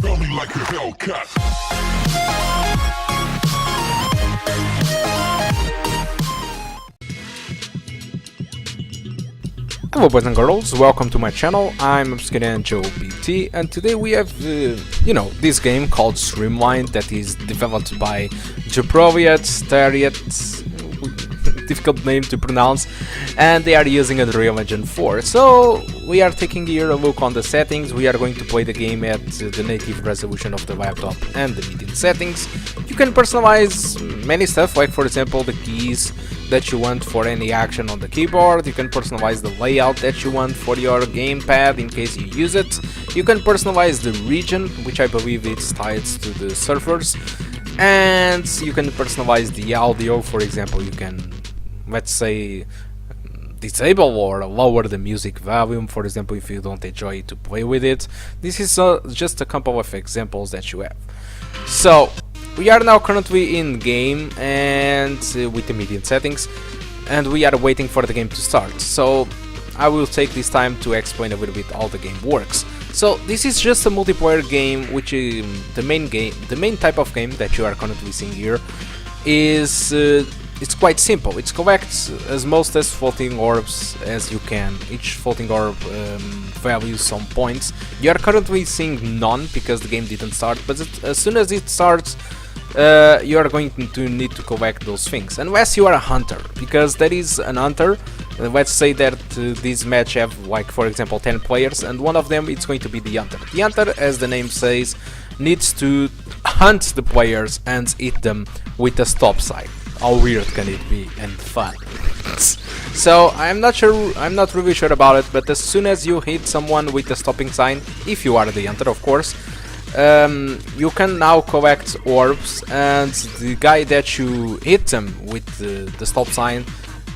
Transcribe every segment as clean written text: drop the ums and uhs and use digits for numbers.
Smell me like a Hellcat. Hello boys and girls, welcome to my channel. I'm Upscadan Joe BT, and today we have, this game called StreamLine that is developed by difficult name to pronounce, and they are using Unreal Engine 4. So we are taking here a look on the settings. We are going to play the game at the native resolution of the laptop and the medium settings. You can personalize many stuff, like for example the keys that you want for any action on the keyboard. You can personalize the layout that you want for your gamepad in case you use it. You can personalize the region, which I believe it's tied to the servers, and you can personalize the audio. For example, you can, let's say, disable or lower the music volume, for example, if you don't enjoy to play with it. This is just a couple of examples that you have. So we are now currently in game and with the medium settings, and we are waiting for the game to start. So I will take this time to explain a little bit how the game works. So this is just a multiplayer game, which is the main type of game that you are currently seeing here is it's quite simple. It collects as floating orbs as you can. Each floating orb values some points. You are currently seeing none because the game didn't start, but as soon as it starts, you are going to need to collect those things, unless you are a hunter, because there is an hunter. Let's say that this match have, like for example, 10 players, and one of them it's going to be the hunter. The hunter, as the name says, needs to hunt the players and hit them with a stop sign. How weird can it be and fun? So I'm not really sure about it, but as soon as you hit someone with the stopping sign, if you are the hunter of course, you can now collect orbs, and the guy that you hit them with the stop sign,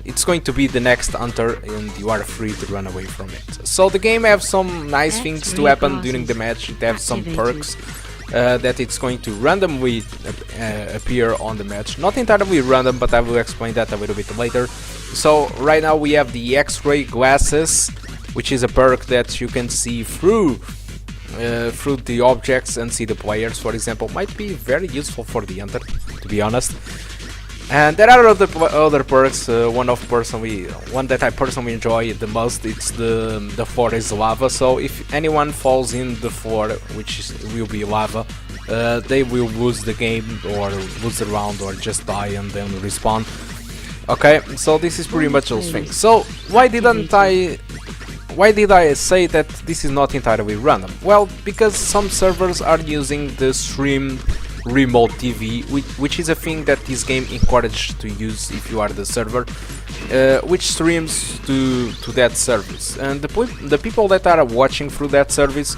it's going to be the next hunter, and you are free to run away from it. So the game has some nice things to happen during the match. It has some perks that it's going to randomly appear on the match. Not entirely random, but I will explain that a little bit later. So right now we have the X-ray glasses, which is a perk that you can see through the objects and see the players, for example. Might be very useful for the hunter, to be honest. And there are other perks. One that I personally enjoy the most, it's the floor is lava. So if anyone falls in the floor, which will be lava, they will lose the game or lose the round or just die and then respawn. Okay, so this is pretty much those things. So why did I say that this is not entirely random? Well, because some servers are using the Stream Remote TV, which is a thing that this game encourages to use if you are the server, which streams to that service, and the people that are watching through that service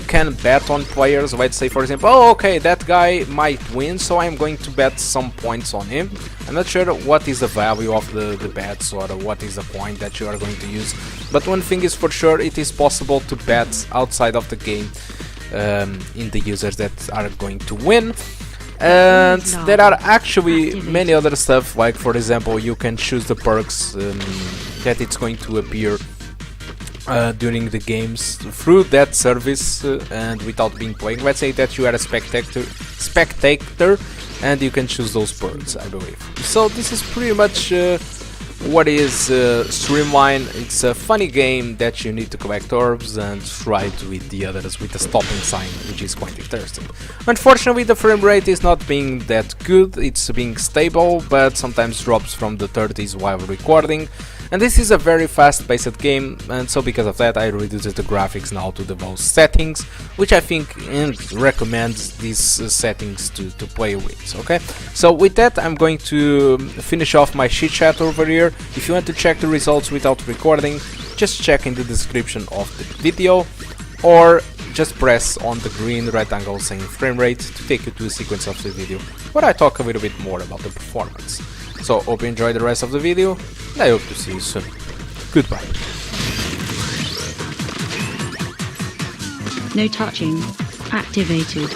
can bet on players. Let's say for example, oh okay, that guy might win, so I'm going to bet some points on him. I'm not sure what is the value of the bets or what is the point that you are going to use, but one thing is for sure, it is possible to bet outside of the game in the users that are going to win. And there are actually many other stuff, like for example you can choose the perks that it's going to appear during the games through that service and without being playing. Let's say that you are a spectator and you can choose those perks, I believe. So this is pretty much what is StreamLine. It's a funny game that you need to collect orbs and try to hit the others with a stopping sign, which is quite interesting. Unfortunately, the frame rate is not being that good. It's being stable, but sometimes drops from the 30s while recording. And this is a very fast-paced game, and so because of that I reduced the graphics now to the most settings, which I think recommends these settings to play with. Okay, so with that I'm going to finish off my chit chat over here. If you want to check the results without recording, just check in the description of the video, or just press on the green rectangle saying frame rate to take you to a sequence of the video where I talk a little bit more about the performance. So hope you enjoy the rest of the video, and I hope to see you soon. Goodbye. No touching activated.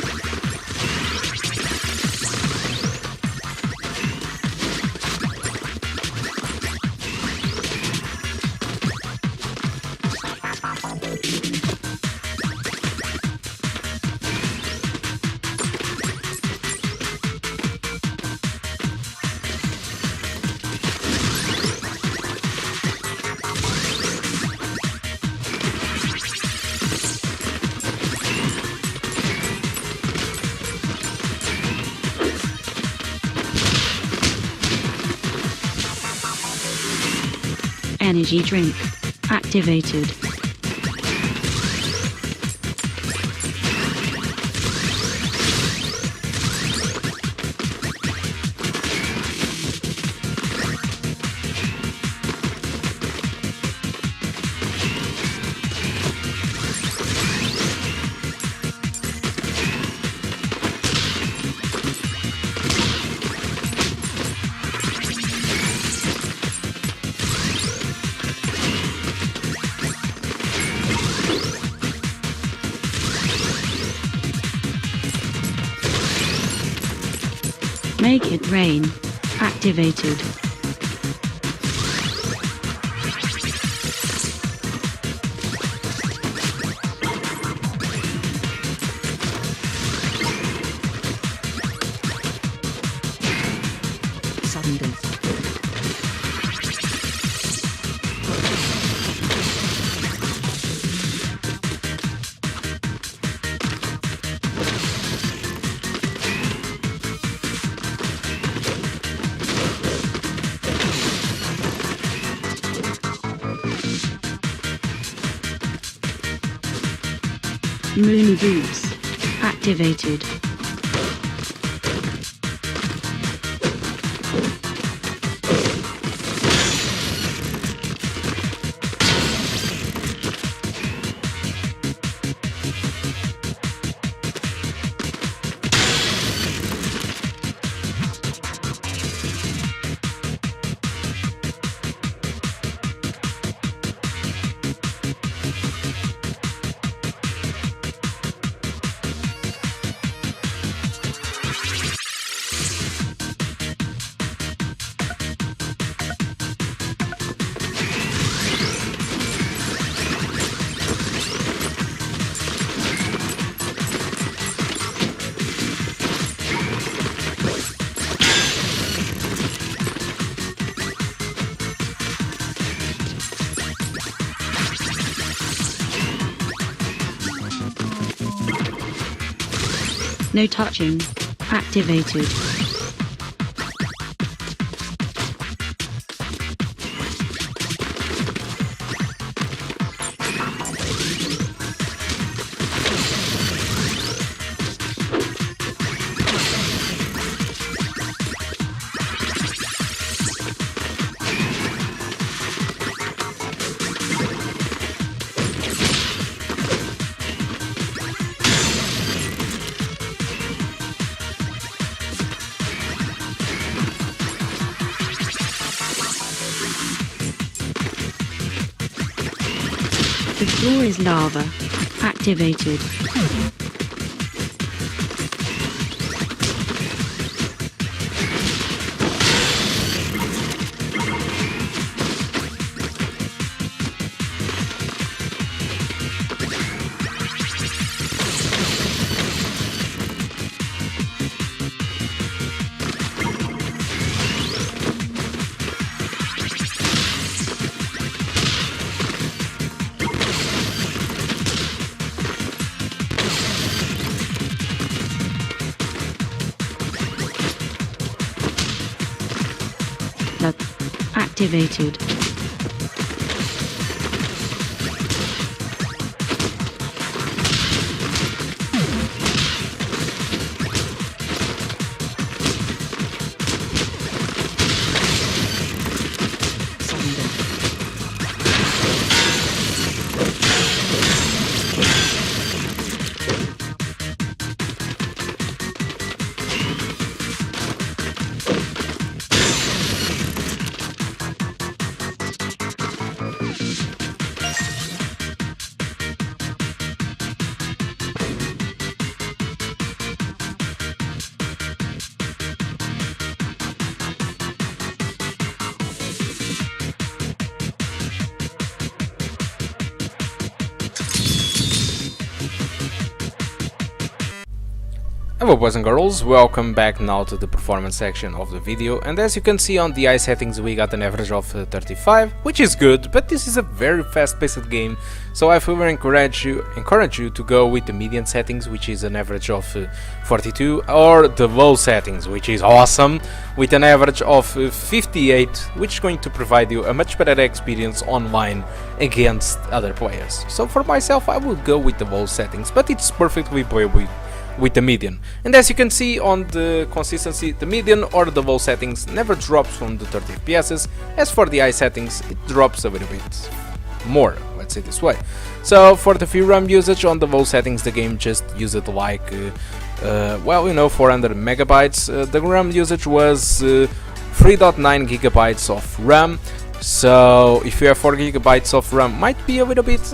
Energy drink. Activated. Make it rain. Activated. Sudden death. Moon boots. Activated. No touching. Activated. The floor is lava. Activated. Activated. Hello boys and girls, welcome back now to the performance section of the video, and as you can see on the eye settings we got an average of 35, which is good, but this is a very fast-paced game, so I will encourage you to go with the median settings, which is an average of 42, or the low settings, which is awesome, with an average of 58, which is going to provide you a much better experience online against other players. So for myself I would go with the low settings, but it's perfectly playable with the median. And as you can see on the consistency, the median or the low settings never drops from the 30 FPS. As for the high settings, it drops a little bit more, let's say this way. So for the VRAM usage on the low settings, the game just used it like 400 megabytes. The RAM usage was 3.9 gigabytes of RAM. So if you have 4 gigabytes of RAM, might be a little bit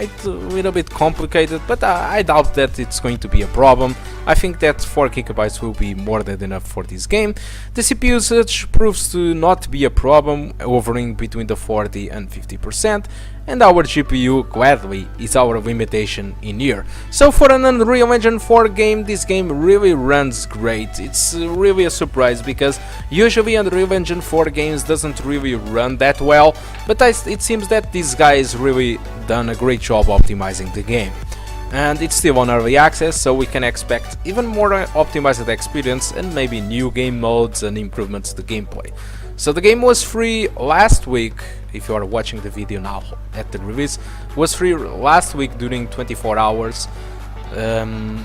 a little bit complicated, but I doubt that it's going to be a problem. I think that 4 gigabytes will be more than enough for this game. The CPU usage proves to not be a problem, hovering between the 40 and 50%, and our GPU gladly is our limitation in here. So for an Unreal Engine 4 game, this game really runs great. It's really a surprise because usually Unreal Engine 4 games doesn't really run that well, but it seems that this guy has really done a great job optimizing the game. And it's still on early access, so we can expect even more optimized experience and maybe new game modes and improvements to the gameplay. So the game was free last week. If you are watching the video now at the release, was free last week during 24 hours.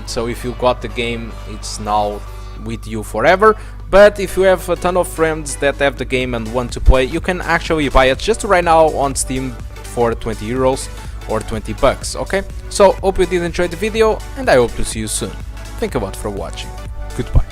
So if you got the game, it's now with you forever. But if you have a ton of friends that have the game and want to play, you can actually buy it just right now on Steam for 20 euros or 20 bucks, okay? So hope you did enjoy the video, and I hope to see you soon. Thank you a lot for watching. Goodbye.